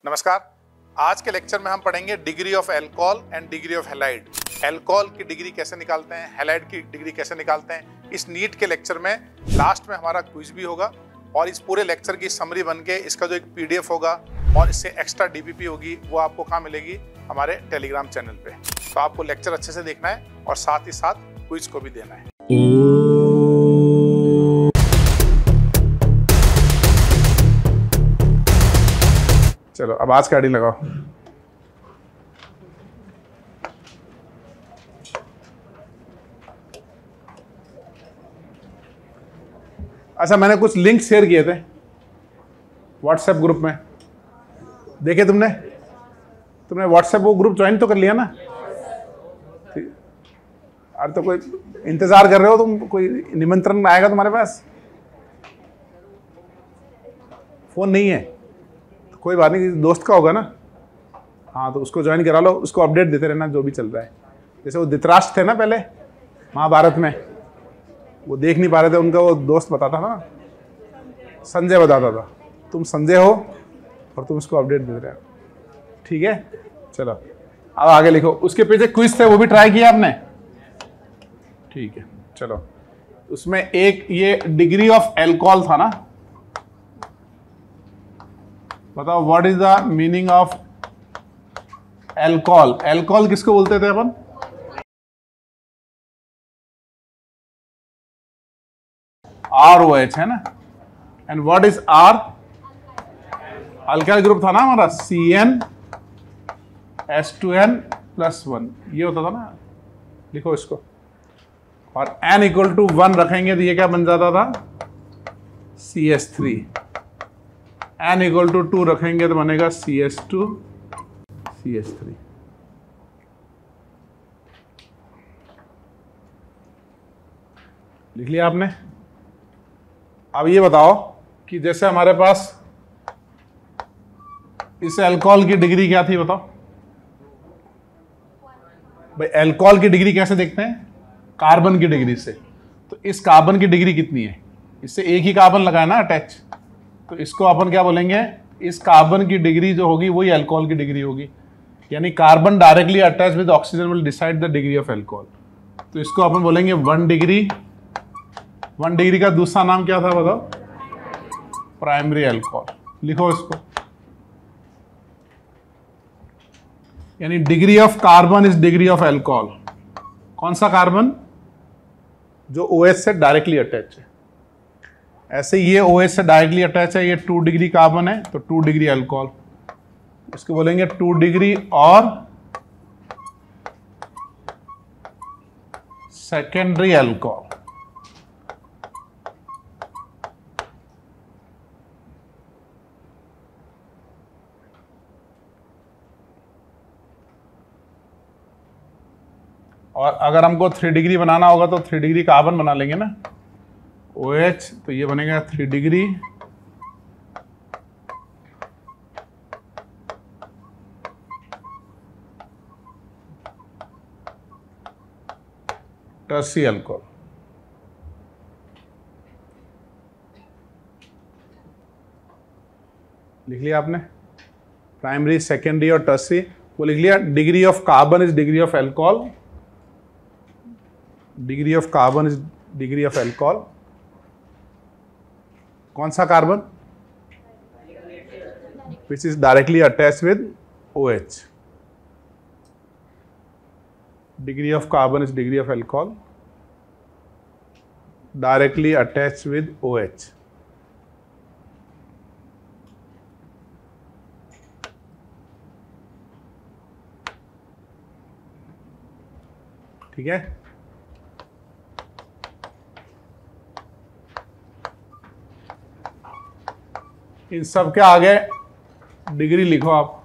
नमस्कार। आज के लेक्चर में हम पढ़ेंगे degree of alcohol and degree of halide. Alcohol की डिग्री कैसे निकालते हैं, हैलाइड की डिग्री कैसे निकालते हैं। इस नीट के लेक्चर में लास्ट में हमारा क्विज भी होगा और इस पूरे लेक्चर की समरी बनके इसका जो एक पीडीएफ होगा और इससे एक्स्ट्रा डीपीपी होगी वो आपको कहाँ मिलेगी, हमारे टेलीग्राम चैनल पे। तो आपको लेक्चर अच्छे से देखना है और साथ ही साथ क्विज को भी देना है। चलो अब आज का आईडी लगाओ। अच्छा, मैंने कुछ लिंक शेयर किए थे व्हाट्सएप ग्रुप में, देखे तुमने व्हाट्सएप वो ग्रुप ज्वाइन तो कर लिया ना? अरे तो कोई इंतजार कर रहे हो तुम, कोई निमंत्रण आएगा तुम्हारे पास? फोन नहीं है तो कोई बात नहीं, दोस्त का होगा ना। हाँ तो उसको ज्वाइन करा लो, उसको अपडेट देते रहना जो भी चल रहा है। जैसे वो धृतराष्ट्र थे ना पहले महाभारत में, वो देख नहीं पा रहे थे, उनका वो दोस्त बताता था ना, संजय बताता था। तुम संजय हो और तुम उसको अपडेट दे रहे हो, ठीक है? चलो अब आगे लिखो। उसके पीछे क्विज थे, वो भी ट्राई किया आपने? ठीक है, चलो। उसमें एक ये डिग्री ऑफ अल्कोहल था ना, बताओ what is the meaning of alcohol? Alcohol किसको बोलते थे अपन? ROH है ना। And what is R? Alkyl group था ना हमारा, CnH2n+1, ये होता था ना। लिखो इसको, और n = 1 रखेंगे तो ये क्या बन जाता था? CH3। n = 2 रखेंगे तो बनेगा CH2 CH3। लिख लिया आपने? अब ये बताओ कि जैसे हमारे पास इस अल्कोहल की डिग्री क्या थी, बताओ भाई। अल्कोहल की डिग्री कैसे देखते हैं? कार्बन की डिग्री से। तो इस कार्बन की डिग्री कितनी है? इससे एक ही कार्बन लगाया ना अटैच, तो इसको अपन क्या बोलेंगे? इस कार्बन की डिग्री जो होगी वही अल्कोहल की डिग्री होगी। यानी carbon directly attach with oxygen will decide the degree of alcohol. तो इसको अपन बोलेंगे 1 डिग्री। 1 डिग्री का दूसरा नाम क्या था बताओ? Primary alcohol. लिखो इसको। यानी degree of carbon is degree of alcohol. कौन सा कार्बन? जो OH से डायरेक्टली अटैच है। ऐसे ये OH से डायरेक्टली अटैच है, ये 2 डिग्री कार्बन है तो 2 डिग्री अल्कोहल। इसको बोलेंगे 2 डिग्री और सेकेंडरी अल्कोहल। और अगर हमको 3 डिग्री बनाना होगा तो 3 डिग्री कार्बन बना लेंगे ना, OH, तो ये बनेगा 3 डिग्री टर्सी अल्कोहल। लिख लिया आपने? प्राइमरी, सेकेंडरी और टर्सी वो लिख लिया। Degree of carbon is degree of alcohol. Degree of carbon is degree of alcohol. कौन सा carbon? Which is directly attach with OH। Degree of carbon is degree of alcohol directly attach with OH। ठीक है? इन सब के आगे degree लिखो आप।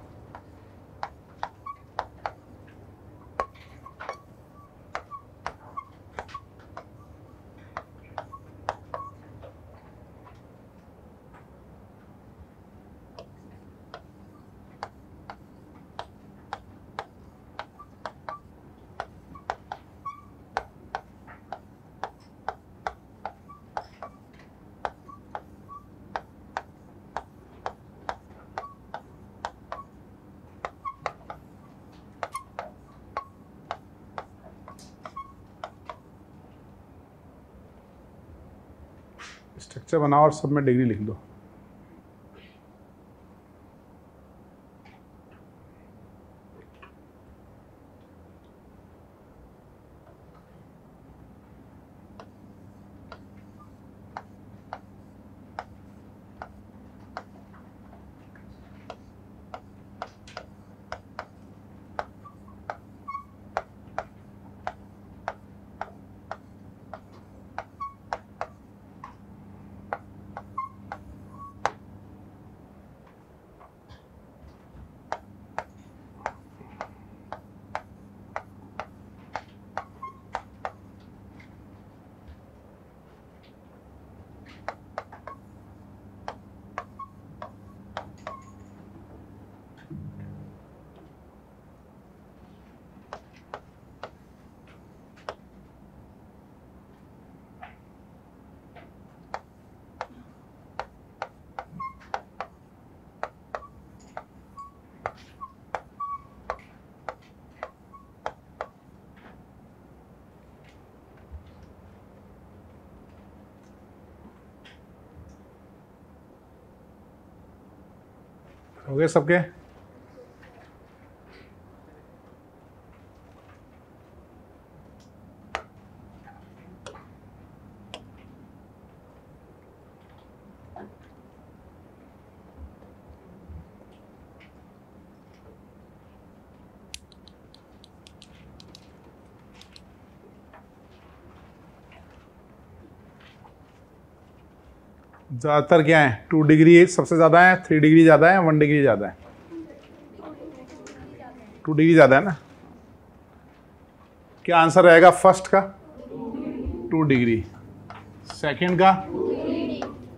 Structure बनाओ और सब में डिग्री लिख दो। हो गए सबके? ज़्यादातर क्या है? 2 डिग्री सबसे ज़्यादा है, 3 डिग्री ज़्यादा है, 1 डिग्री ज़्यादा है? 2 डिग्री ज़्यादा है ना? क्या आंसर रहेगा फर्स्ट का? 2 डिग्री, सेकंड का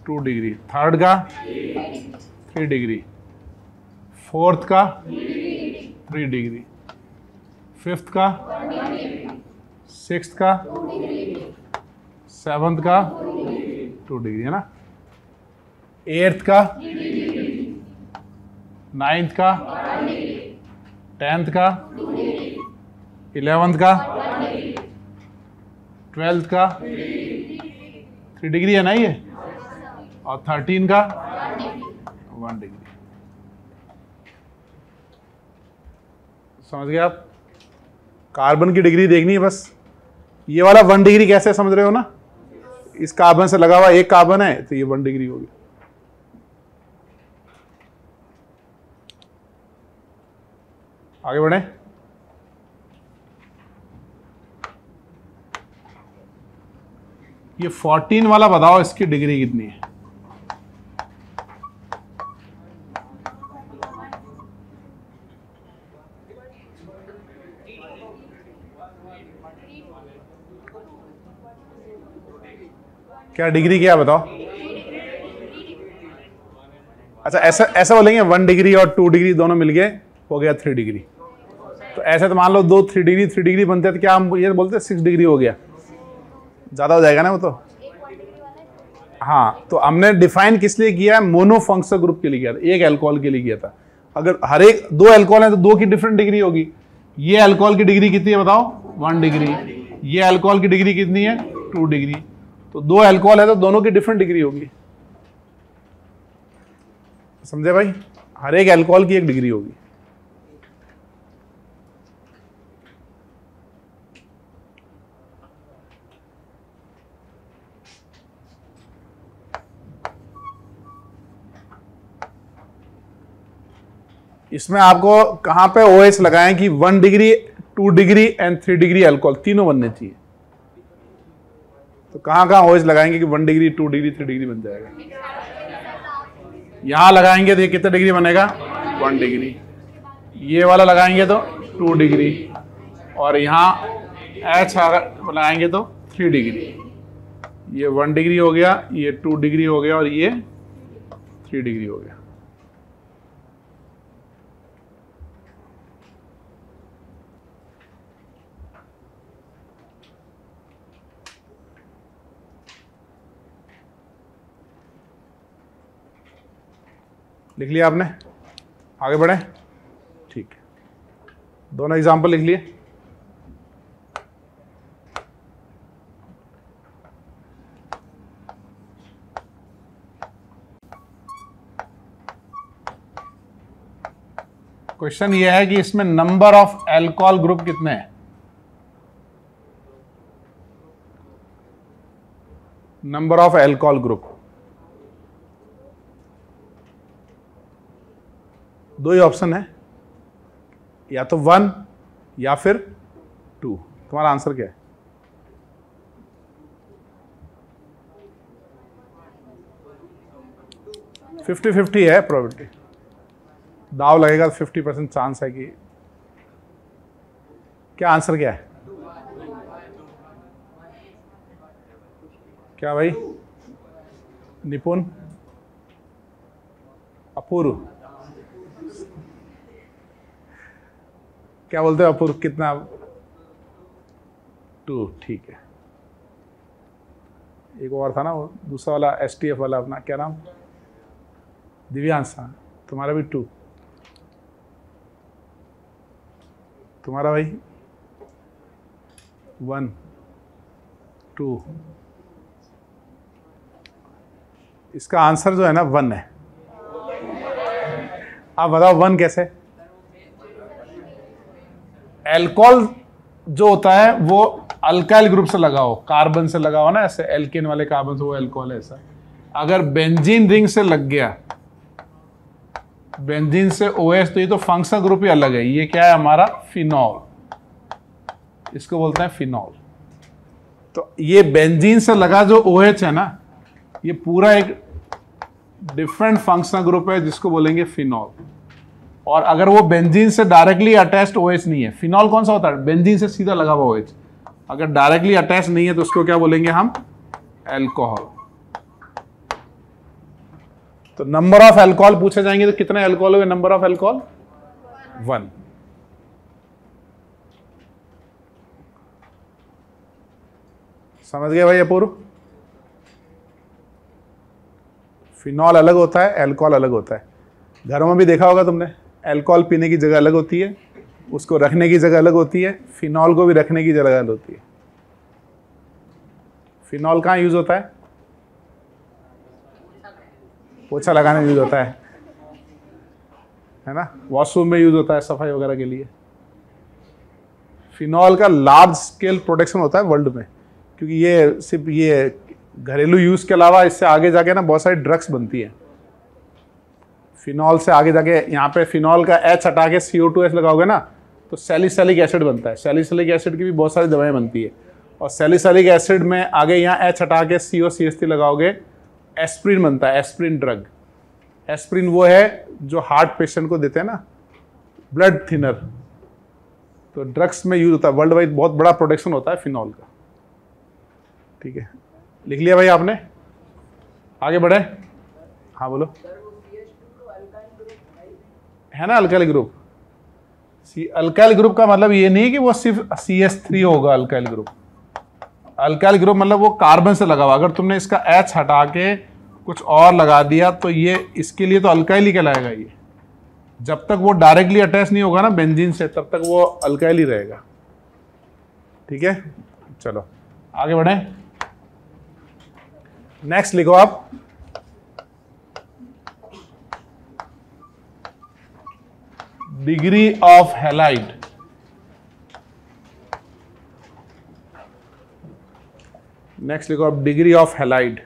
2 डिग्री, थर्ड का 3 डिग्री, फोर्थ का 3 डिग्री, फिफ्थ का, सिक्स्थ का, सेवंथ का 2 डिग्री है ना? एट्थ का, नाइन्थ का, 10th का, 11th का, 12th का 3 डिग्री है ना ये, और 13 का 1 डिग्री। समझ गए आप? कार्बन की डिग्री देखनी है बस। ये वाला 1 डिग्री कैसे समझ रहे हो ना? इस कार्बन से लगा हुआ एक कार्बन है तो ये 1 डिग्री होगी। आगे बढ़े। ये 14 वाला बताओ, इसकी डिग्री कितनी है? क्या डिग्री क्या बताओ? अच्छा ऐसा ऐसा बोलेंगे 1 डिग्री और 2 डिग्री दोनों मिल गए हो गया 3 डिग्री। तो ऐसे तो मान लो 2 3 डिग्री बनते हैं तो क्या हम ये बोलते हैं 6 डिग्री हो गया? ज़्यादा हो जाएगा ना वो तो। हाँ, तो हमने डिफाइन किस लिए किया है? मोनोफंक्शनल ग्रुप के लिए किया था, एक अल्कोहल के लिए किया था। अगर हर एक 2 अल्कोहल है तो 2 की डिफरेंट डिग्री होगी। ये अल्कोहल की डिग्री कितनी है बताओ? 1 डिग्री। ये अल्कोहल की डिग्री कितनी है? 2 डिग्री। तो 2 अल्कोहल है तो दोनों की डिफरेंट डिग्री होगी। समझे भाई? हर एक अल्कोहल की एक डिग्री होगी। इसमें आपको कहां पे OH लगाएं कि 1 degree 2 degree and 3 degree alcohol तीनों बनने चाहिए। तो कहां कहां OH लगाएंगे कि 1 डिग्री 2 डिग्री 3 डिग्री बन जाएगा? यहां लगाएंगे तो ये कितना डिग्री बनेगा? 1 डिग्री। ये वाला लगाएंगे तो 2 डिग्री, और यहाँ H लगाएंगे तो 3 डिग्री। ये 1 डिग्री हो गया, ये 2 डिग्री हो गया, और ये 3 डिग्री हो गया। लिख लिया आपने? आगे बढ़े? ठीक है, दोनों एग्जाम्पल लिख लिए। क्वेश्चन ये है कि इसमें नंबर ऑफ एल्कोहल ग्रुप कितने हैं? नंबर ऑफ एल्कोहल ग्रुप, दो ही ऑप्शन है, या तो 1 या फिर 2। तुम्हारा आंसर क्या है? फिफ्टी 50 है प्रोबेबिलिटी, दाव लगेगा तो 50% चांस है कि। क्या आंसर क्या है? क्या भाई? निपुण, अपूर्व, क्या बोलते हो अपूर्व? कितना? 2, ठीक है। एक और था ना वो दूसरा वाला STF वाला, अपना क्या नाम? दिव्यांश। तुम्हारा भी 2। तुम्हारा भाई 1 2। इसका आंसर जो है ना 1 है। आप बताओ 1 कैसे? अल्कोहल जो होता है वो अल्काइल ग्रुप से लगा हो, कार्बन से लगा हो ना, ऐसे एल्केन वाले कार्बन से, वो अल्कोहल है। ऐसा अगर बेंजीन रिंग से लग गया, बेंजीन से OH, तो ये तो फंक्शनल ग्रुप ही अलग है। ये क्या है हमारा? फिनॉल, इसको बोलते हैं फिनॉल। तो ये बेंजीन से लगा जो OH है ना, ये पूरा एक डिफरेंट फंक्शनल ग्रुप है जिसको बोलेंगे फिनॉल। और अगर वो बेंजीन से डायरेक्टली अटैच्ड OH नहीं है, फिनॉल कौन सा होता है? बेंजीन से सीधा लगा हुआ OH। अगर डायरेक्टली अटैच नहीं है तो उसको क्या बोलेंगे हम? अल्कोहल। तो नंबर ऑफ अल्कोहल पूछे जाएंगे तो कितने अल्कोहल हुए? Number of alcohol 1। समझ गए भाई अपूर्व? फिनॉल अलग होता है, अल्कोहल अलग होता है। घरों में भी देखा होगा तुमने, अल्कोहल पीने की जगह अलग होती है, उसको रखने की जगह अलग होती है, फिनॉल को भी रखने की जगह अलग होती है। फिनॉल कहाँ यूज होता है? पोछा लगाने में यूज होता है ना, वॉशरूम में यूज होता है सफाई वगैरह के लिए। फिनॉल का लार्ज स्केल प्रोडक्शन होता है वर्ल्ड में, क्योंकि ये सिर्फ ये घरेलू यूज के अलावा इससे आगे जाके ना बहुत सारी ड्रग्स बनती है। फिनॉल से आगे जाके यहाँ पे फिनॉल का H हटा के CO2H लगाओगे ना तो सैलिसिलिक एसिड बनता है। सैलिसिलिक एसिड की भी बहुत सारी दवाएं बनती है। और सैलिसिलिक एसिड में आगे यहाँ H हटा के COCH3 लगाओगे, एस्प्रिन बनता है, एस्प्रिन ड्रग। एस्प्रिन वो है जो हार्ट पेशेंट को देते हैं ना, ब्लड थिनर। तो ड्रग्स में यूज होता है, वर्ल्ड वाइड बहुत बड़ा प्रोडक्शन होता है फिनॉल का। ठीक है, लिख लिया भाई आपने? आगे बढ़े? हाँ बोलो। है ना अल्काइल ग्रुप। अल्काइल ग्रुप का मतलब ये नहीं कि वो सिर्फ CH3 होगा अल्काइल ग्रुप। अल्काइल ग्रुप मतलब वो कार्बन से लगा हुआ। अगर तुमने इसका H हटा के कुछ और लगा दिया तो ये इसके लिए तो अल्काइल ही कहलाएगा। ये जब तक वो डायरेक्टली अटैच नहीं होगा ना बेंजीन से, तब तक वो अल्काइल ही रहेगा। ठीक है, चलो आगे बढ़े। नेक्स्ट लिखो आप, डिग्री ऑफ हैलाइड। नेक्स्ट लिखो आप, डिग्री ऑफ हैलाइड।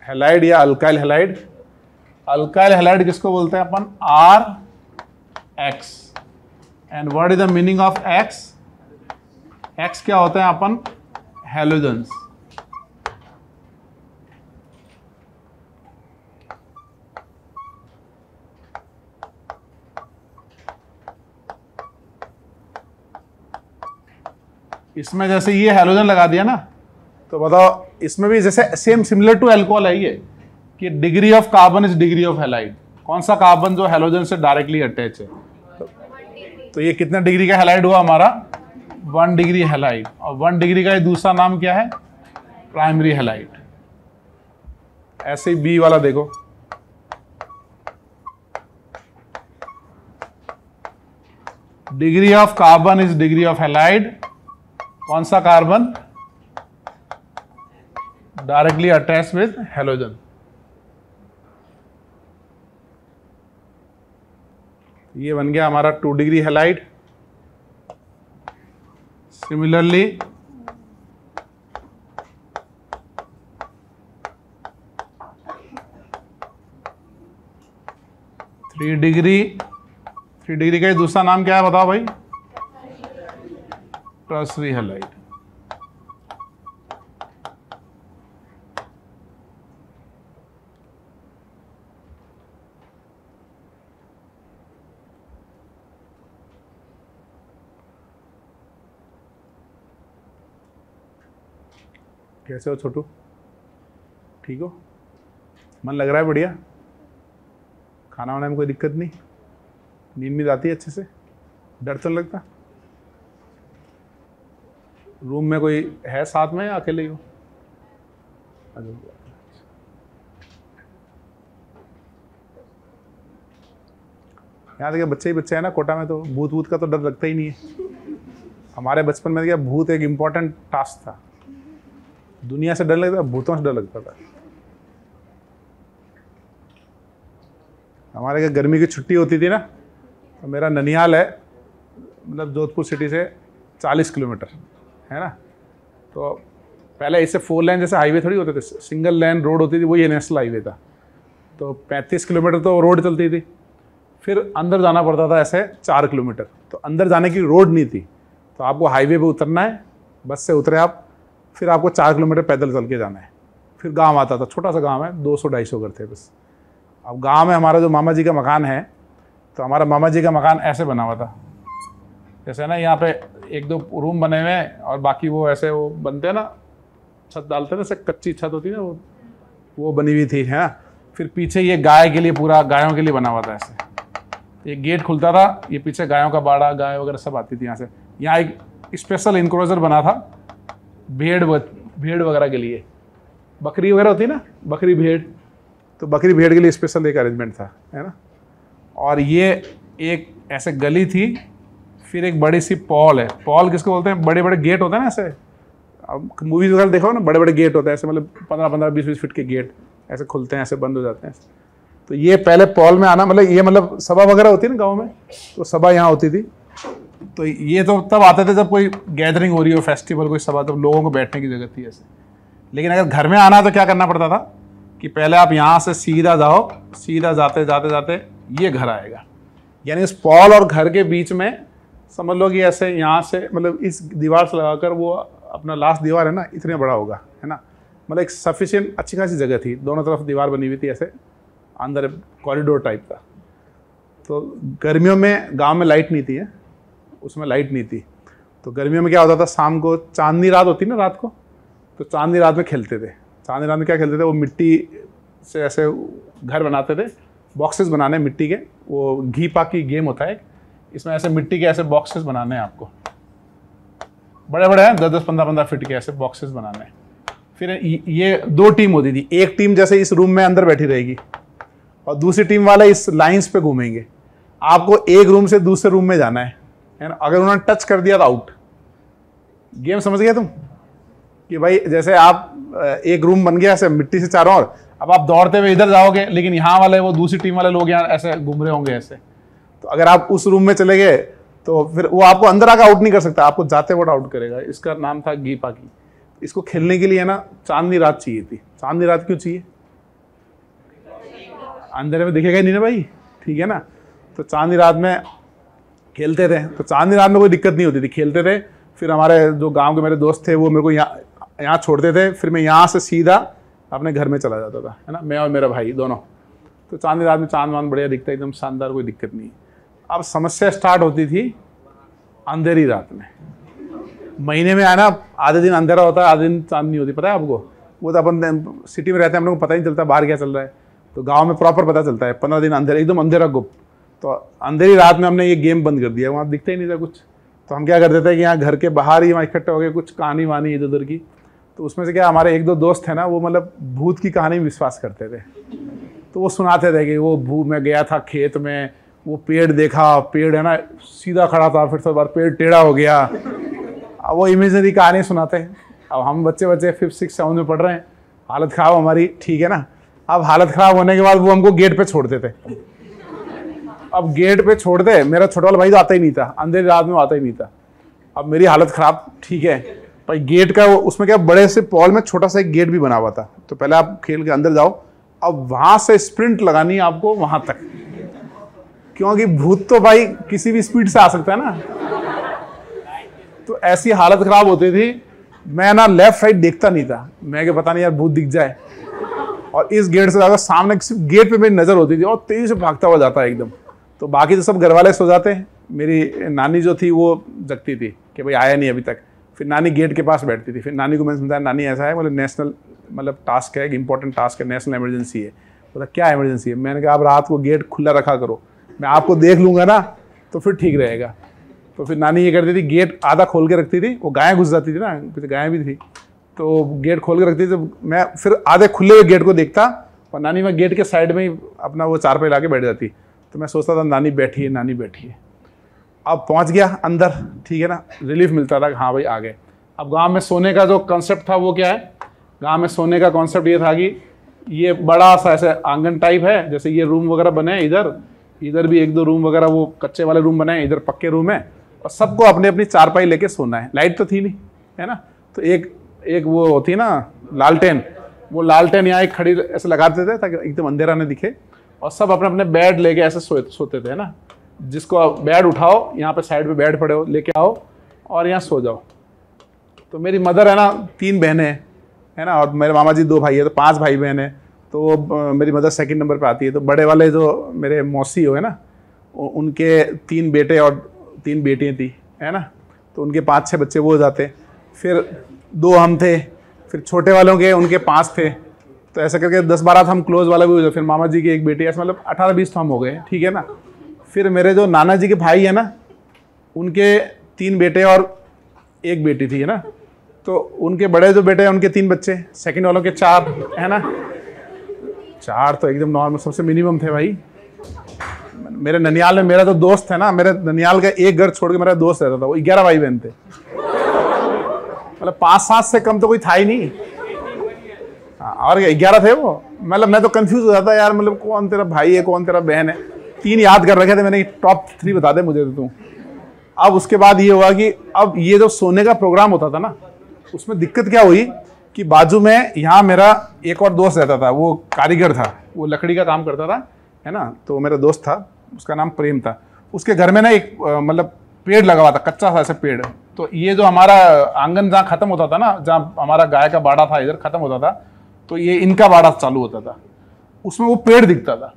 हैलाइड या अल्काइल हैलाइड। अल्काइल हैलाइड किसको बोलते हैं अपन? RX। And what is the meaning of X? X क्या होते हैं अपन? हैलोजेंस। इसमें जैसे ये हैलोजन लगा दिया ना, तो बताओ इसमें भी जैसे सेम सिमिलर टू अल्कोहल है ये, कि degree of carbon is degree of halide. कौन सा कार्बन जो हैलोजन से डायरेक्टली अटैच है। तो ये कितने डिग्री का हैलाइड हुआ हमारा? 1 डिग्री हैलाइड, और 1 डिग्री का ये दूसरा नाम क्या है? Primary halide. ऐसे ही बी वाला देखो, degree of carbon is degree of halide. कौन सा carbon? Directly attach with halogen. ये बन गया हमारा 2 degree halide. Similarly 3 degree, 3 degree का दूसरा नाम क्या है बताओ भाई? Tertiary halide. कैसे हो छोटू? ठीक हो? मन लग रहा है? बढ़िया। खाना वाना में कोई दिक्कत नहीं? नींद आती है अच्छे से? डर तो नहीं लगता? रूम में कोई है साथ में या अकेले ही हो? यहाँ देखिए बच्चे ही बच्चे हैं ना, कोटा में तो भूत भूत का तो डर लगता ही नहीं है। हमारे बचपन में क्या भूत एक इम्पोर्टेंट टास्क था। दुनिया से डर लगता था, भूतों से डर लगता था। हमारे क्या गर्मी की छुट्टी होती थी ना, तो मेरा ननिहाल है मतलब जोधपुर सिटी से 40 किलोमीटर है ना। तो पहले इससे 4 लेन जैसे हाईवे थोड़ी होते थे, सिंगल लेन रोड होती थी, वही नेशनल हाईवे था। तो 35 किलोमीटर तो रोड चलती थी, फिर अंदर जाना पड़ता था ऐसे 4 किलोमीटर। तो अंदर जाने की रोड नहीं थी, तो आपको हाईवे पे उतरना है, बस से उतरे आप, फिर आपको 4 किलोमीटर पैदल चल के जाना है। फिर गांव आता था, छोटा सा गांव है, 200-250 घर थे बस। अब गांव में हमारा जो मामा जी का मकान है, तो हमारा मामा जी का मकान ऐसे बना हुआ था, जैसे ना यहाँ पे 1-2 रूम बने हुए हैं और बाकी वो ऐसे वो बनते हैं ना, छत डालते हैं ना, कच्ची छत होती है ना, वो बनी हुई थी है। फिर पीछे ये गाय के लिए, पूरा गायों के लिए बना हुआ था ऐसे। एक गेट खुलता था, ये पीछे गायों का बाड़ा, गाय वगैरह सब आती थी यहाँ से। यहाँ एक स्पेशल इनक्लोजर बना था भेड़ वगैरह के लिए। बकरी वगैरह होती है ना, बकरी भेड़, तो बकरी भेड़ के लिए स्पेशल एक अरेंजमेंट था, है ना। और ये एक ऐसे गली थी, फिर एक बड़ी सी पॉल है। पॉल किसको बोलते हैं? बड़े बड़े गेट होते हैं ना ऐसे, अब मूवीज वगैरह देखो ना, बड़े बड़े गेट होते हैं ऐसे, मतलब 15-15, 20-20 फीट के गेट ऐसे खुलते हैं, ऐसे बंद हो जाते हैं। तो ये पहले पॉल में आना, मतलब ये मतलब सभा वगैरह होती है ना गाँव में, तो सभा यहाँ होती थी। तो ये तो तब आते थे जब कोई गैदरिंग हो रही हो, फेस्टिवल, कोई सभा, तब लोगों को बैठने की जगह थी ऐसे। लेकिन अगर घर में आना तो क्या करना पड़ता था कि पहले आप यहाँ से सीधा जाओ, सीधा जाते जाते जाते ये घर आएगा। यानी इस पॉल और घर के बीच में समझ लो कि ऐसे यहाँ से, मतलब इस दीवार से लगाकर वो अपना लास्ट दीवार है ना, इतने बड़ा होगा, है ना। मतलब एक सफिशिएंट अच्छी खासी जगह थी, दोनों तरफ दीवार बनी हुई थी ऐसे, अंदर कॉरिडोर टाइप था। तो गर्मियों में गांव में लाइट नहीं थी है, उसमें लाइट नहीं थी, तो गर्मियों में क्या होता था, शाम को चांदनी रात होती ना रात को, तो चांदनी रात में खेलते थे। चांदनी रात में क्या खेलते थे, वो मिट्टी से ऐसे घर बनाते थे, बॉक्सेस बनाने मिट्टी के, वो घी पाकी गेम होता है, इसमें ऐसे मिट्टी के ऐसे बॉक्सेस बनाने हैं आपको, बड़े बड़े हैं, 10-10, 15-15 फीट के ऐसे बॉक्सेस बनाने हैं। फिर ये 2 टीम होती थी, एक टीम जैसे इस रूम में अंदर बैठी रहेगी और दूसरी टीम वाले इस लाइंस पे घूमेंगे। आपको एक रूम से दूसरे रूम में जाना है ना। अगर उन्होंने टच कर दिया तो आउट। गेम समझ गए तुम कि भाई जैसे आप एक रूम बन गया ऐसे मिट्टी से चारों ओर, अब आप दौड़ते हुए इधर जाओगे, लेकिन यहाँ वाले वो दूसरी टीम वाले लोग यहाँ ऐसे घूम रहे होंगे ऐसे। तो अगर आप उस रूम में चले गए तो फिर वो आपको अंदर आकर आउट नहीं कर सकता, आपको जाते वक्त आउट करेगा। इसका नाम था घी पाकी। इसको खेलने के लिए ना चांदनी रात चाहिए थी। चांदनी रात क्यों चाहिए? अंधेरे में दिखेगा ही नहीं ना भाई, ठीक है ना। तो चांदनी रात में खेलते थे, तो चांदनी रात में कोई दिक्कत नहीं होती थी, खेलते थे। फिर हमारे जो गांव के मेरे दोस्त थे वो मेरे को यहाँ छोड़ते थे, फिर मैं यहाँ से सीधा अपने घर में चला जाता था, है ना, मैं और मेरा भाई दोनों। तो चांदनी रात में चांद वांद बढ़िया दिखता है, एकदम शानदार, कोई दिक्कत नहीं। अब समस्या स्टार्ट होती थी अंधेरी रात में। महीने में आना आधे दिन अंधेरा होता है, आधे दिन चांदनी होती, पता है आपको। वो तो अपन सिटी में रहते हैं, हम लोग को पता ही नहीं चलता बाहर क्या चल रहा है। तो गांव में प्रॉपर पता चलता है, 15 दिन अंधेरा, एकदम अंधेरा गुप्त। तो अंधेरी रात में हमने ये गेम बंद कर दिया, वहाँ दिखता ही नहीं था कुछ। तो हम क्या करते थे कि यहाँ घर के बाहर ही वहाँ इकट्ठे हो गए, कुछ कहानी वानी इधर उधर की। तो उसमें से क्या हमारे एक दो दोस्त हैं ना, वो मतलब भूत की कहानी में विश्वास करते थे। तो वो सुनाते थे कि वो भूत में गया था खेत में, वो पेड़ देखा, पेड़ है ना सीधा खड़ा था, फिर 100 बार पेड़ टेढ़ा हो गया। अब वो इमेजिनरी कहानी सुनाते हैं। अब हम बच्चे 5th 6th 7th में पढ़ रहे हैं, हालत ख़राब हमारी, ठीक है ना। अब हालत ख़राब होने के बाद वो हमको गेट पे छोड़ते थे। अब गेट पे छोड़ दे, मेरा छोटा वाला भाई तो आता ही नहीं था, अंधेरी रात में आता ही नहीं था। अब मेरी हालत ख़राब, ठीक है भाई, गेट का उसमें क्या बड़े से पॉल में छोटा सा एक गेट भी बना हुआ था। तो पहले आप खेल के अंदर जाओ, अब वहाँ से स्प्रिंट लगानी है आपको वहाँ तक, क्योंकि भूत तो भाई किसी भी स्पीड से आ सकता है ना। तो ऐसी हालत ख़राब होती थी, मैं ना लेफ्ट राइट देखता नहीं था, मैं कि पता नहीं यार भूत दिख जाए। और इस गेट से जाकर सामने सिर्फ गेट पे मेरी नज़र होती थी और तेज़ी से भागता हुआ जाता है एकदम। तो बाकी तो सब घर वाले सो जाते हैं, मेरी नानी जो थी वो जगती थी कि भाई आया नहीं अभी तक। फिर नानी गेट के पास बैठती थी, फिर नानी को मैंने समझाया, नानी ऐसा है, मतलब नेशनल मतलब टास्क है, एक इंपॉर्टेंट टास्क है, नेशनल इमरजेंसी है। बोला क्या इमरजेंसी है? मैंने कहा आप रात को गेट खुला रखा करो, मैं आपको देख लूँगा ना तो फिर ठीक रहेगा। तो फिर नानी ये करती थी, गेट आधा खोल के रखती थी, वो गायें घुस जाती थी ना, पीछे गायें भी थी, तो गेट खोल के रखती थी। तो मैं फिर आधे खुले हुए गेट को देखता और नानी मैं गेट के साइड में ही अपना वो चारपाई ला के बैठ जाती। तो मैं सोचता था नानी बैठी है, नानी बैठी है। अब पहुंच गया अंदर, ठीक है ना, रिलीफ मिलता था कि हाँ भाई आ गए। अब गांव में सोने का जो कॉन्सेप्ट था वो क्या है, गांव में सोने का कॉन्सेप्ट ये था कि ये बड़ा सा ऐसे आंगन टाइप है, जैसे ये रूम वगैरह बने हैं, इधर भी 1-2 रूम वगैरह वो कच्चे वाले रूम बने हैं, इधर पक्के रूम है, और सबको अपनी अपनी चारपाई लेके सोना है। लाइट तो थी नहीं, है ना, तो एक वो होती है ना लालटेन, वो लालटेन यहाँ एक खड़ी ऐसे लगाते थे ताकि एकदम अंधेरा न दिखे, और सब अपने अपने बेड लेके ऐसे सोते थे, है ना। जिसको बेड उठाओ, यहाँ पे साइड पे बेड पड़े हो, लेके आओ और यहाँ सो जाओ। तो मेरी मदर है ना 3 बहनें है ना, और मेरे मामा जी 2 भाई है, तो 5 भाई बहन है। तो मेरी मदर 2nd नंबर पे आती है। तो बड़े वाले जो मेरे मौसी हो है ना, उनके 3 बेटे और 3 बेटियाँ थी, है ना, तो उनके 5-6 बच्चे वो हो जाते। फिर 2 हम थे, फिर छोटे वालों के उनके 5 थे, तो ऐसा करके 10-12 हम क्लोज वाला भी हो जाए। फिर मामा जी की 1 बेटी, ऐसे मतलब 18-20 तो हम हो गए, ठीक है ना। फिर मेरे जो नाना जी के भाई है ना, उनके 3 बेटे और 1 बेटी थी, है ना, तो उनके बड़े जो बेटे हैं उनके 3 बच्चे, सेकंड वालों के 4, है ना। 4 तो एकदम नॉर्मल, सबसे मिनिमम थे भाई। मेरे ननियाल में मेरा तो दोस्त है ना, मेरे ननियाल का एक घर छोड़ के मेरा दोस्त रहता था, वो 11 भाई बहन थे, मतलब 5-7 से कम तो कोई था ही नहीं। हाँ, और 11 थे वो। मतलब मैं तो कंफ्यूज हो जाता यार, मतलब कौन तेरा भाई है कौन तेरा बहन है। 3 याद कर रखे थे मैंने, टॉप 3 बता दे मुझे तो तू। अब उसके बाद ये हुआ कि अब ये जो सोने का प्रोग्राम होता था ना, उसमें दिक्कत क्या हुई कि बाजू में यहाँ मेरा एक और दोस्त रहता था, वो कारीगर था, वो लकड़ी का काम करता था, है ना। तो मेरा दोस्त था, उसका नाम प्रेम था। उसके घर में ना एक मतलब पेड़ लगा हुआ था, कच्चा सा ऐसे पेड़। तो ये जो हमारा आंगन जहाँ खत्म होता था ना, जहाँ हमारा गाय का बाड़ा था इधर खत्म होता था, तो ये इनका बाड़ा चालू होता था, उसमें वो पेड़ दिखता था।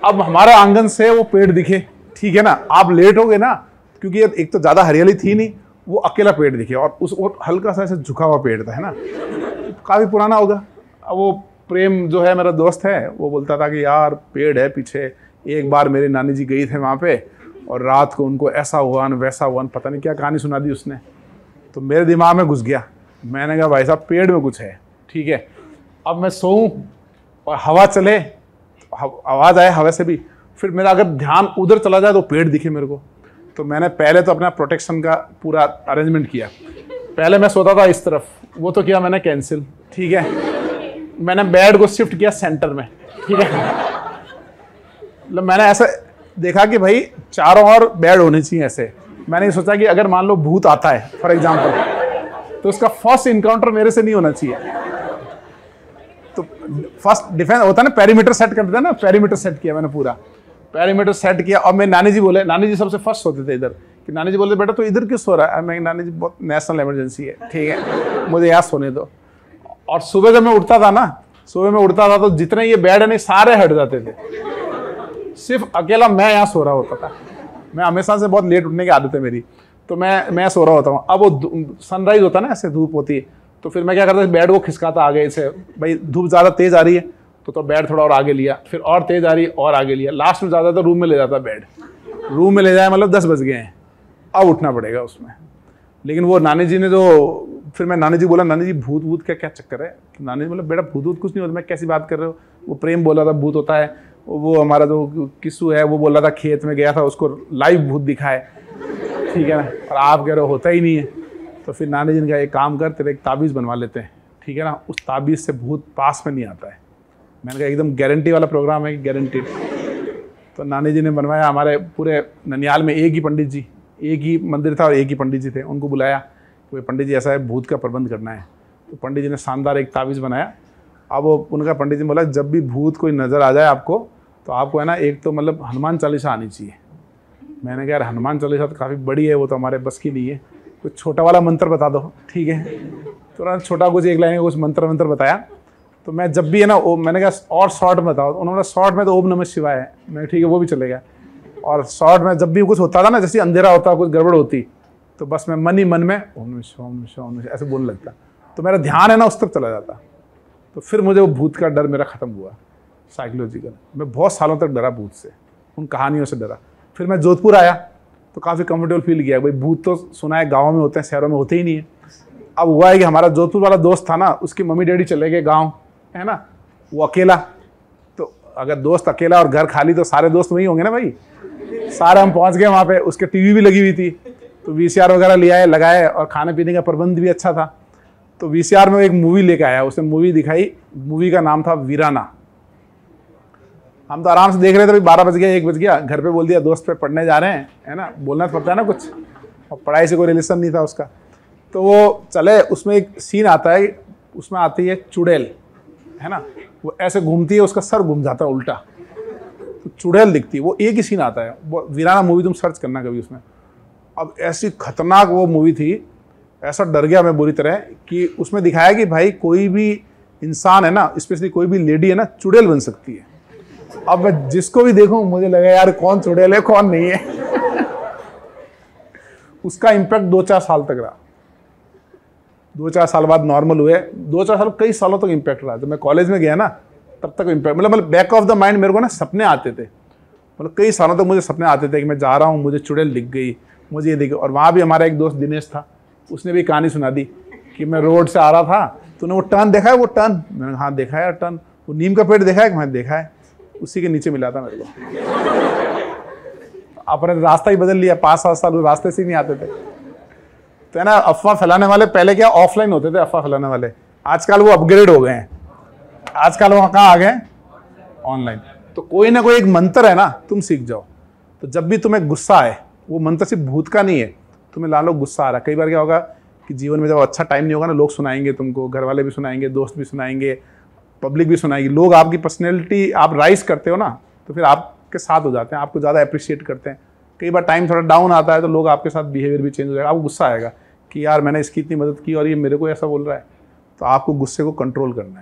अब हमारा आंगन से वो पेड़ दिखे, ठीक है ना, आप लेट हो गए ना, क्योंकि एक तो ज्यादा हरियाली थी नहीं, वो अकेला पेड़ दिखे, और उस और हल्का सा ऐसे झुका हुआ पेड़ था, है ना, काफी पुराना होगा। अब वो प्रेम जो है मेरा दोस्त है, वो बोलता था कि यार पेड़ है पीछे, एक बार मेरी नानी जी गई थे वहाँ पे और रात को उनको ऐसा हुआ न वैसा हुआ न, पता नहीं क्या कहानी सुना दी उसने। तो मेरे दिमाग में घुस गया, मैंने कहा भाई साहब पेड़ में कुछ है, ठीक है। अब मैं सोऊं और हवा चले, आवाज़ आए हवा से भी, फिर मेरा अगर ध्यान उधर चला जाए तो पेड़ दिखे मेरे को। तो मैंने पहले तो अपना प्रोटेक्शन का पूरा अरेंजमेंट किया। पहले मैं सोता था इस तरफ, वो तो किया मैंने कैंसिल, ठीक है। मैंने बेड को शिफ्ट किया सेंटर में, ठीक है। मतलब मैंने ऐसा देखा कि भाई चारों ओर बेड होने चाहिए ऐसे। मैंने ये सोचा कि अगर मान लो भूत आता है फॉर एग्जांपल, तो उसका फर्स्ट इनकाउंटर मेरे से नहीं होना चाहिए। तो फर्स्ट डिफेंस होता है ना, पेरीमीटर सेट कर देता है ना, पेरीमीटर सेट किया मैंने, पूरा पेरीमीटर सेट किया। और मेरे नानी जी बोले, नानी जी सबसे फर्स्ट सोते थे इधर, कि नानी जी बोले बेटा तो इधर क्यों सो रहा है। मैं नानी जी बहुत नेशनल इमरजेंसी है, ठीक है, मुझे यहाँ सोने दो। और सुबह जब मैं उठता था ना, सुबह में उठता था तो जितने ये बेड है नहीं सारे हट जाते थे, सिर्फ अकेला मैं यहाँ सो रहा होता था। मैं हमेशा से बहुत लेट उठने की आदत है मेरी, तो मैं सो रहा होता हूँ। अब वो सनराइज होता है ना, ऐसे धूप होती है, तो फिर मैं क्या करता बेड को खिसकाता आगे से, भाई धूप ज़्यादा तेज़ आ रही है तो बेड थोड़ा और आगे लिया, फिर और तेज़ आ रही है और आगे लिया, लास्ट में ज़्यादा तो रूम में ले जाता बेड, रूम में ले जाए मतलब 10 बज गए हैं, अब उठना पड़ेगा उसमें। लेकिन वो नानी जी ने जो, फिर मैं नानी जी बोला, नानी जी भूत भूत का क्या चक्कर है? नानी जी बोला बेटा भूत भूत कुछ नहीं होता। मैं कैसी बात कर रहे हो? वो प्रेम बोला था भूत होता है, वो हमारा जो किस्सू है वो बोला था खेत में गया था, उसको लाइव भूत दिखा है, ठीक है ना, और आप कह रहे हो होता ही नहीं है। तो फिर नानी जी ने कहा एक काम कर, तेरे एक ताबीज़ बनवा लेते हैं, ठीक है ना, उस ताबीज़ से भूत पास में नहीं आता है। मैंने कहा एकदम गारंटी वाला प्रोग्राम है, गारंटीड। तो नानी जी ने बनवाया। हमारे पूरे ननियाल में एक ही पंडित जी, एक ही मंदिर था और एक ही पंडित जी थे, उनको बुलाया, कोई पंडित जी ऐसा है भूत का प्रबंध करना है। तो पंडित जी ने शानदार एक ताबीज़ बनाया। अब वो उनका पंडित जी बोला जब भी भूत कोई नज़र आ जाए आपको, तो आपको है ना एक तो मतलब हनुमान चालीसा आनी चाहिए। मैंने कहा यार हनुमान चालीसा तो काफ़ी बड़ी है, वो तो हमारे बस की नहीं है, कुछ छोटा वाला मंत्र बता दो, ठीक है। तो उन्होंने छोटा कुछ एक लाइन का कुछ मंत्र बताया। तो मैं जब भी है ना मैंने कहा और शॉर्ट में बताओ, उन्होंने शॉर्ट में तो ओम नमः शिवाय है, मैं ठीक है वो भी चलेगा। और शॉर्ट में जब भी कुछ होता था ना, जैसे अंधेरा होता, कुछ गड़बड़ होती, तो बस मैं मन ही मन में ओम नमः शिवाय ओम नमः शिवाय ओम नमः शिवाय ऐसे बोलने लगता। तो मेरा ध्यान है ना उस तक चला जाता। तो फिर मुझे वो भूत का डर मेरा ख़त्म हुआ साइकोलॉजिकल। मैं बहुत सालों तक डरा भूत से, उन कहानियों से डरा। फिर मैं जोधपुर आया तो काफ़ी कंफर्टेबल फील किया। भाई भूत तो सुना है गाँव में होते हैं, शहरों में होते ही नहीं है। अब हुआ है कि हमारा जोधपुर वाला दोस्त था ना, उसकी मम्मी डैडी चले गए गाँव, है ना, वो अकेला। तो अगर दोस्त अकेला और घर खाली तो सारे दोस्त वहीं होंगे ना भाई। सारे हम पहुँच गए वहाँ पे, उसके टीवी भी लगी हुई थी, तो वीसीआर वगैरह ले आए, लगाए, और खाने पीने का प्रबंध भी अच्छा था। तो वीसीआर में एक मूवी लेके आया, उसने मूवी दिखाई, मूवी का नाम था वीराना। हम तो आराम से देख रहे थे, भाई 12 बज गया 1 बज गया, घर पे बोल दिया दोस्त पे पढ़ने जा रहे हैं, है ना, बोलना तो पड़ता है ना कुछ, और पढ़ाई से कोई रिलेशन नहीं था उसका। तो वो चले, उसमें एक सीन आता है, उसमें आती है चुड़ैल, है ना, वो ऐसे घूमती है, उसका सर घूम जाता है उल्टा, तो चुड़ैल दिखती है। वो एक ही सीन आता है, वो वीराना मूवी तुम सर्च करना कभी उसमें। अब ऐसी खतरनाक वो मूवी थी, ऐसा डर गया मैं बुरी तरह कि उसमें दिखाया कि भाई कोई भी इंसान है ना, स्पेशली कोई भी लेडी है ना, चुड़ैल बन सकती है। अब मैं जिसको भी देखूं मुझे लगा यार कौन चुड़ैल है कौन नहीं है। उसका इम्पैक्ट 2-4 साल तक रहा। 2-4 साल बाद नॉर्मल हुए, 2-4 साल कई सालों तक इम्पैक्ट रहा। जब मैं कॉलेज में गया ना तब तक इम्पैक्ट, मतलब बैक ऑफ द माइंड मेरे को ना सपने आते थे, मतलब कई सालों तक मुझे सपने आते थे कि मैं जा रहा हूँ, मुझे चुड़ैल दिख गई, मुझे ये दिख। और वहाँ भी हमारा एक दोस्त दिनेश था, उसने भी कहानी सुना दी कि मैं रोड से आ रहा था, तूने वो टर्न देखा है, वो टर्न, मैंने हाँ देखा है टर्न, वो नीम का पेड़ देखा है, मैंने देखा है, उसी के नीचे मिला था मेरे को। अपने रास्ता ही बदल लिया, 5-7 साल रास्ते से ही नहीं आते थे। तो है ना, अफवाह फैलाने वाले पहले क्या ऑफलाइन होते थे अफवाह फैलाने वाले, आजकल वो अपग्रेड हो गए हैं, आजकल वो कहाँ आ गए, ऑनलाइन। तो कोई ना कोई एक मंत्र है ना, तुम सीख जाओ। तो जब भी तुम्हें गुस्सा आए, वो मंत्र सिर्फ भूत का नहीं है, तुम्हें ला लो गुस्सा आ रहा है। कई बार क्या होगा कि जीवन में जब अच्छा टाइम नहीं होगा ना, लोग सुनाएंगे तुमको, घर वाले भी सुनाएंगे, दोस्त भी सुनाएंगे, पब्लिक भी सुनाएगी, लोग आपकी पर्सनैलिटी आप राइज करते हो ना, तो फिर आपके साथ हो जाते हैं, आपको ज़्यादा अप्रिशिएट करते हैं। कई बार टाइम थोड़ा डाउन आता है तो लोग आपके साथ बिहेवियर भी चेंज हो जाएगा, आपको गुस्सा आएगा कि यार मैंने इसकी इतनी मदद की और ये मेरे को ऐसा बोल रहा है। तो आपको गुस्से को कंट्रोल करना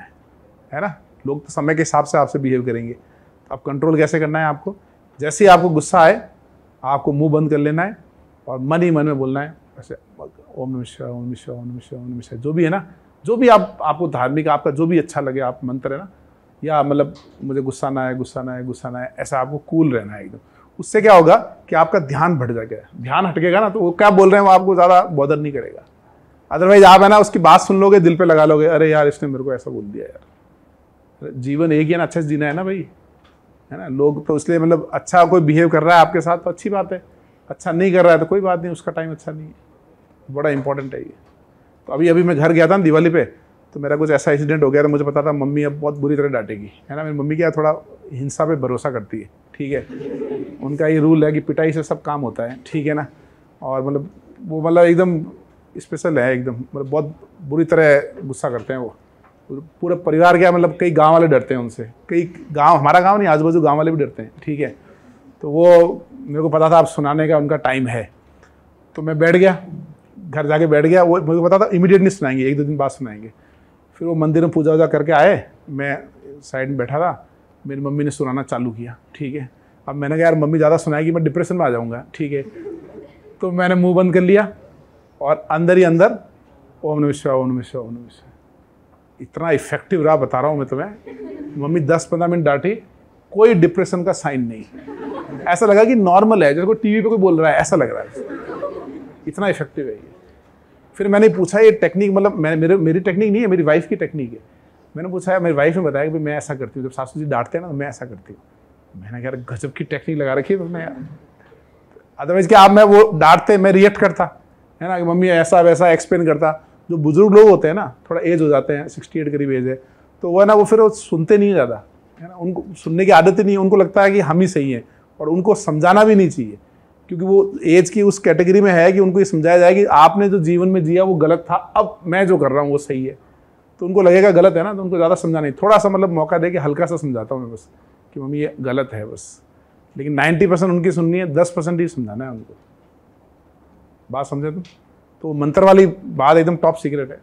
है ना। लोग तो समय के हिसाब से आपसे बिहेव करेंगे, तो आप कंट्रोल कैसे करना है आपको, जैसे ही आपको गुस्सा आए आपको मुंह बंद कर लेना है और मन ही मन में बोलना है ऐसे ओम नमः शिवाय ओम नमः शिवाय ओम नमः शिवाय ओम नमः शिवाय, जो भी है ना, जो भी आपको धार्मिक आपका जो भी अच्छा लगे आप मंत्र है ना, या मतलब मुझे गुस्सा ना आए गुस्सा ना आए गुस्सा ना आए, ऐसा आपको कूल रहना है एकदम। उससे क्या होगा कि आपका ध्यान बढ़ जाएगा, ध्यान हटकेगा ना, तो वो क्या बोल रहे हैं वो आपको ज़्यादा बॉदर नहीं करेगा। अदरवाइज आप है ना उसकी बात सुन लोगे, दिल पे लगा लोगे, अरे यार इसने मेरे को ऐसा बोल दिया यार। जीवन एक ही है ना, अच्छे से जीना है ना भाई, है ना। लोग तो इसलिए मतलब अच्छा कोई बिहेव कर रहा है आपके साथ तो अच्छी बात है, अच्छा नहीं कर रहा है तो कोई बात नहीं, उसका टाइम अच्छा नहीं है, बड़ा इंपॉर्टेंट है ये। तो अभी मैं घर गया था दिवाली पे, तो मेरा कुछ ऐसा इंसिडेंट हो गया तो मुझे पता था मम्मी अब बहुत बुरी तरह डांटेगी, है ना। मेरी मम्मी क्या थोड़ा हिंसा पे भरोसा करती है, ठीक है, उनका ये रूल है कि पिटाई से सब काम होता है, ठीक है ना। और मतलब वो मतलब एकदम स्पेशल है एकदम, मतलब बहुत बुरी तरह गुस्सा करते हैं वो, पूरे परिवार क्या मतलब कई गांव वाले डरते हैं उनसे, कई गांव, हमारा गांव नहीं आजू बाजू गांव वाले भी डरते हैं, ठीक है। तो वो मेरे को पता था अब सुनाने का उनका टाइम है, तो मैं बैठ गया, घर जाके बैठ गया। वो मुझे पता था इमीडिएट नहीं सुनाएंगे, 1-2 दिन बाद सुनाएंगे। फिर वो मंदिर में पूजा वूजा करके आए, मैं साइड में बैठा था, मेरी मम्मी ने सुनाना चालू किया, ठीक है। अब मैंने कहा यार मम्मी ज़्यादा सुनाएगी मैं डिप्रेशन में आ जाऊँगा, ठीक है। तो मैंने मुंह बंद कर लिया और अंदर ही अंदर ओम नमः शिवाय ओम नमः शिवाय ओम नमः शिवाय। इतना इफेक्टिव रहा बता रहा हूँ मैं तुम्हें। मम्मी 10-15 मिनट डांटी, कोई डिप्रेशन का साइन नहीं, ऐसा लगा कि नॉर्मल है, जैसे कोई टीवी पे कोई बोल रहा है ऐसा लग रहा है, इतना इफेक्टिव है ये। फिर मैंने पूछा ये टेक्निक, मतलब मेरी टेक्निक नहीं है, मेरी वाइफ की टेक्निक है। मैंने पूछा, मेरी वाइफ ने बताया कि मैं ऐसा करती हूँ, जब सासू जी डांटते हैं ना तो मैं ऐसा करती हूँ। मैंने कहा गजब की टेक्निक लगा रखी है तुमने यार, अदरवाइज क्या आप, मैं वो डांटते मैं रिएक्ट करता है ना कि मम्मी ऐसा वैसा एक्सप्लेन करता। जो बुजुर्ग लोग होते हैं ना, थोड़ा एज हो जाते हैं, 68 करीब एज है, तो वो है ना, वो फिर वो सुनते नहीं ज़्यादा, है ना, उनको सुनने की आदत ही नहीं है। उनको लगता है कि हम ही सही हैं, और उनको समझाना भी नहीं चाहिए, क्योंकि वो एज की उस कैटेगरी में है कि उनको ये समझाया जाए कि आपने जो जीवन में जिया वो गलत था, अब मैं जो कर रहा हूँ वो सही है। तो उनको लगेगा गलत है ना, तो उनको ज़्यादा समझाना नहीं, थोड़ा सा मतलब मौका दे के हल्का सा समझाता हूँ मैं बस कि मम्मी ये गलत है बस। लेकिन 90% उनकी सुननी है, 10% ही समझाना है उनको। बात समझे तुम? तो मंत्र वाली बात एकदम टॉप सीक्रेट है।